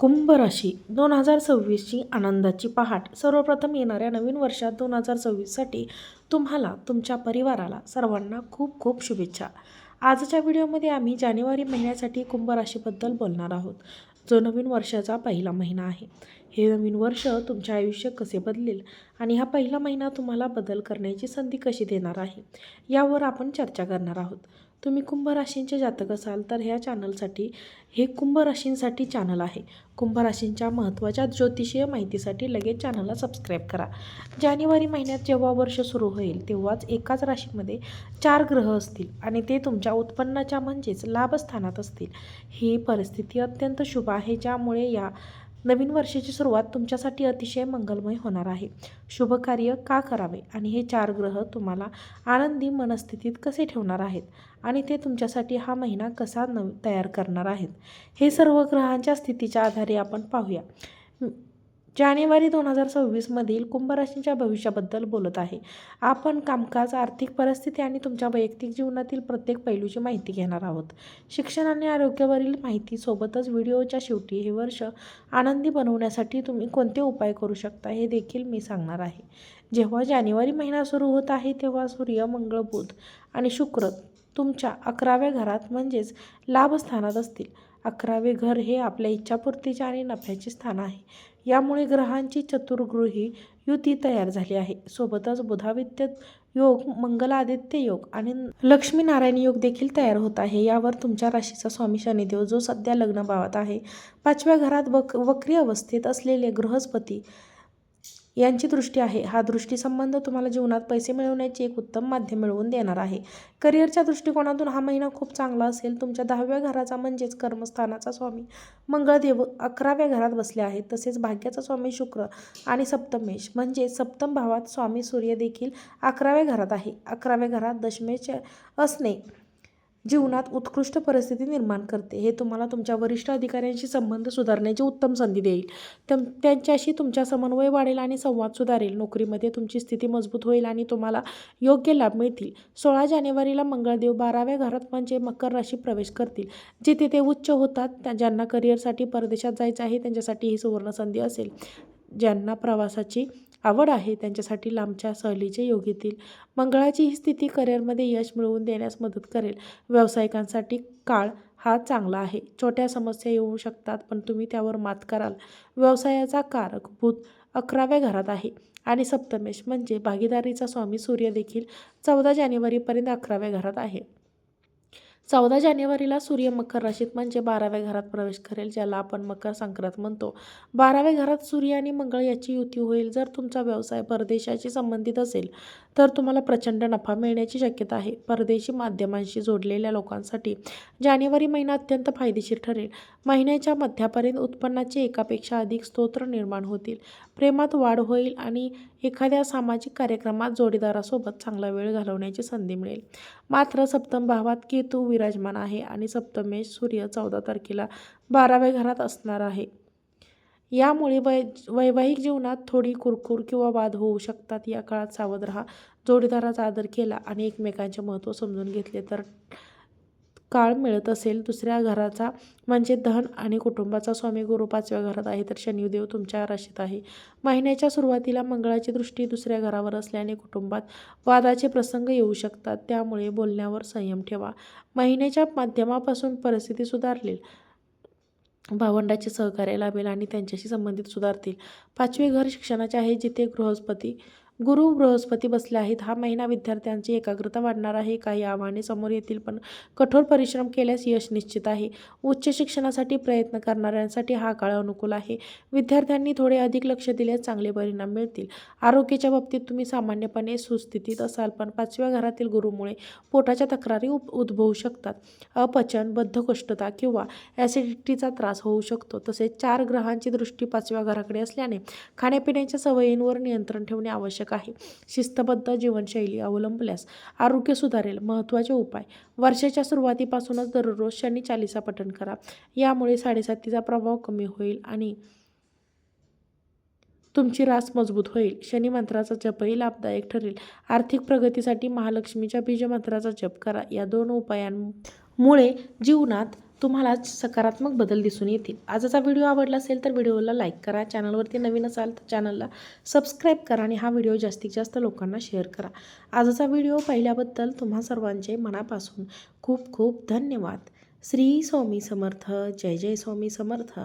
कुंभ राशी 2026ची आनंदाची पहाट. सर्वप्रथम येणाऱ्या नवीन वर्षात 2026साठी तुम्हाला, तुमच्या परिवाराला सर्वांना खूप खूप शुभेच्छा. आजच्या व्हिडिओमध्ये आम्ही जानेवारी महिन्यासाठी कुंभ राशीबद्दल बोलणार आहोत, जो नवीन वर्षाचा पहिला महिना आहे. हे नवीन वर्ष तुमचे आयुष्य कसे बदलेल आणि हा पहिला महिना तुम्हाला बदल करण्याची संधी कशी देणार आहे, यावर आपण चर्चा करणार आहोत. तुम्ही कुंभ राशींचे जातक असाल तर ह्या चॅनलसाठी हे कुंभ राशींसाठी चॅनल आहे. कुंभ राशींच्या महत्त्वाच्या ज्योतिषीय माहितीसाठी लगेच चॅनलला सबस्क्राईब करा. जानेवारी महिन्यात जेव्हा वर्ष सुरू होईल तेव्हाच एकाच राशीमध्ये 4 ग्रह असतील आणि ते तुमच्या उत्पन्नाच्या म्हणजेच लाभस्थानात असतील. ही परिस्थिती अत्यंत शुभ आहे, ज्यामुळे या नवीन वर्षाची सुरुवात तुमच्यासाठी अतिशय मंगलमय होणार आहे. शुभ कार्य का करावे आणि हे 4 ग्रह तुम्हाला आनंदी मनस्थितीत कसे ठेवणार आहेत आणि ते तुमच्यासाठी हा महिना कसा तयार करणार आहेत, हे सर्व ग्रहांच्या स्थितीच्या आधारे आपण पाहूया. जानेवारी 2026 मधील कुंभ राशींच्या भविष्याबद्दल बोलत आहे. आपण कामकाज, आर्थिक परिस्थिती आणि तुमच्या वैयक्तिक जीवनातील प्रत्येक पैलूची माहिती घेणार आहोत. शिक्षण आणि आरोग्यावरील माहिती सोबतच व्हिडिओच्या शेवटी हे वर्ष आनंदी बनवण्यासाठी तुम्ही कोणते उपाय करू शकता हे देखील मी सांगणार आहे. जेव्हा जानेवारी महिना सुरू होत आहे तेव्हा सूर्य, मंगळ, बुध आणि शुक्र तुमच्या 11व्या घरात म्हणजेच लाभस्थानात असतील. 11वे घर हे आपल्या इच्छापूर्तीचे आणि नफ्याचे स्थान आहे. यामुळे ग्रहांची चतुर्गृही युती तयार झाली आहे. सोबतच बुधादित्य योग, मंगलादित्य योग आणि लक्ष्मीनारायण योग देखील तयार होत आहे. यावर तुमच्या राशीचा स्वामी शनिदेव, जो सध्या लग्न भावात आहे, 5व्या घरात वक्री अवस्थेत असलेले बृहस्पती यांची दृष्टी आहे. हा दृष्टी संबंध तुम्हाला जीवनात पैसे मिळवण्याचे एक उत्तम माध्यम मिळवून देणार आहे. करिअरच्या दृष्टिकोनातून हा महिना खूप चांगला असेल. तुमच्या 10व्या घराचा म्हणजेच कर्मस्थानाचा स्वामी मंगळदेव 11व्या घरात बसले आहेत. तसेच भाग्याचा स्वामी शुक्र आणि सप्तमेश म्हणजे सप्तम भावात स्वामी सूर्य देखील 11व्या घरात आहे. 11व्या घरात दशमेश असणे जीवनात उत्कृष्ट परिस्थिती निर्माण करते. हे तुम्हाला तुमच्या वरिष्ठ अधिकाऱ्यांशी संबंध सुधारण्याची उत्तम संधी देईल. त्यांच्याशी तुमचा समन्वय वाढेल आणि संवाद सुधारेल. नोकरीमध्ये तुमची स्थिती मजबूत होईल आणि तुम्हाला योग्य लाभ मिळतील. 16 जानेवारीला मंगळदेव 12व्या घरात म्हणजे मकर राशी प्रवेश करतील, जिथे ते उच्च होतात. ज्यांना करिअरसाठी परदेशात जायचं आहे त्यांच्यासाठी ही सुवर्ण संधी असेल. ज्यांना प्रवासाची आवड आहे त्यांच्यासाठी लांबच्या सहलीचे योग येतील. मंगळाची ही स्थिती करिअरमध्ये यश मिळवून देण्यास मदत करेल. व्यावसायिकांसाठी काळ हा चांगला आहे. छोट्या समस्या येऊ शकतात पण तुम्ही त्यावर मात कराल. व्यवसायाचा कारक बुध 11व्या घरात आहे आणि सप्तमेश म्हणजे भागीदारीचा स्वामी सूर्य देखील 14 जानेवारीपर्यंत 11व्या घरात आहे. 14 जानेवारीला सूर्य मकर राशीत म्हणजे 12व्या घरात प्रवेश करेल, ज्याला आपण मकर संक्रांत म्हणतो. 12व्या घरात सूर्य आणि मंगळ याची युती होईल. जर तुमचा व्यवसाय परदेशाशी संबंधित असेल तर तुम्हाला प्रचंड नफा मिळण्याची शक्यता आहे. परदेशी माध्यमांशी जोडलेल्या लोकांसाठी जानेवारी महिना अत्यंत फायदेशीर ठरेल. महिन्याच्या मध्यापर्यंत उत्पन्नाचे एकापेक्षा अधिक स्रोत निर्माण होतील. प्रेमात वाढ होईल आणि एखाद्या सामाजिक कार्यक्रमात जोडीदारासोबत चांगला वेळ घालवण्याची संधी मिळेल. मात्र सप्तम भावात केतू विराजमान आहे आणि सप्तमेश सूर्य 14 तारखेला 12व्या घरात असणार आहे. यामुळे वैवाहिक जीवनात थोडी कुरकुर किंवा वाद होऊ शकतात. या काळात सावध राहा. जोडीदाराचा आदर केला आणि एकमेकांचे महत्त्व समजून घेतले तर काळ मिळत असेल. दुसऱ्या घराचा म्हणजे धन आणि कुटुंबाचा स्वामी गुरु 5व्या घरात आहे तर शनिदेव तुमच्या राशीत आहे. महिन्याच्या सुरुवातीला मंगळाची दृष्टी दुसऱ्या घरावर असल्याने कुटुंबात वादाचे प्रसंग येऊ शकतात. त्यामुळे बोलण्यावर संयम ठेवा. महिन्याच्या माध्यमापासून परिस्थिती सुधारेल. भावंडाचे सहकार्य लाभेल आणि त्यांच्याशी संबंधित सुधारतील. 5वे घर शिक्षणाचे आहे, जिथे गुरु बृहस्पती बसले आहेत. हा महिना विद्यार्थ्यांची एकाग्रता वाढणार आहे. काही आव्हाने समोर येतील पण कठोर परिश्रम केल्यास यश निश्चित आहे. उच्च शिक्षणासाठी प्रयत्न करणाऱ्यांसाठी हा काळ अनुकूल आहे. विद्यार्थ्यांनी थोडे अधिक लक्ष दिल्यास चांगले परिणाम मिळतील. आरोग्याच्या बाबतीत तुम्ही सामान्यपणे सुस्थितीत असाल पण 5व्या घरातील गुरुमुळे पोटाच्या तक्रारी उद्भवू शकतात. अपचन, बद्धकोष्ठता किंवा ॲसिडिटीचा त्रास होऊ शकतो. तसेच 4 ग्रहांची दृष्टी 5व्या घराकडे असल्याने खाण्यापिण्याच्या सवयींवर नियंत्रण ठेवणे आवश्यक आहे. शिस्तबद्ध जीवनशैली अवलंबल्यास आरोग्य सुधारेल. महत्त्वाचे उपाय: वर्षाच्या सुरुवातीपासूनच दररोज शनी चालीसा पठण करा. यामुळे 7.7चा प्रभाव कमी होईल आणि तुमची रास मजबूत होईल. शनी मंत्राचा जपही लाभदायक ठरेल. आर्थिक प्रगतीसाठी महालक्ष्मीच्या बीज मंत्राचा जप करा. या 2 उपायांमुळे जीवनात तुम्हाला सकारात्मक बदल दिसून येतील. आजचा व्हिडिओ आवडला असेल तर व्हिडिओला लाईक करा. चॅनलवरती नवीन असाल तर चॅनलला सबस्क्राईब करा आणि हा व्हिडिओ जास्तीत जास्त लोकांना शेअर करा. आजचा व्हिडिओ पाहिल्याबद्दल तुम्हा सर्वांचे मनापासून खूप खूप धन्यवाद. श्री स्वामी समर्थ. जय जय स्वामी समर्थ.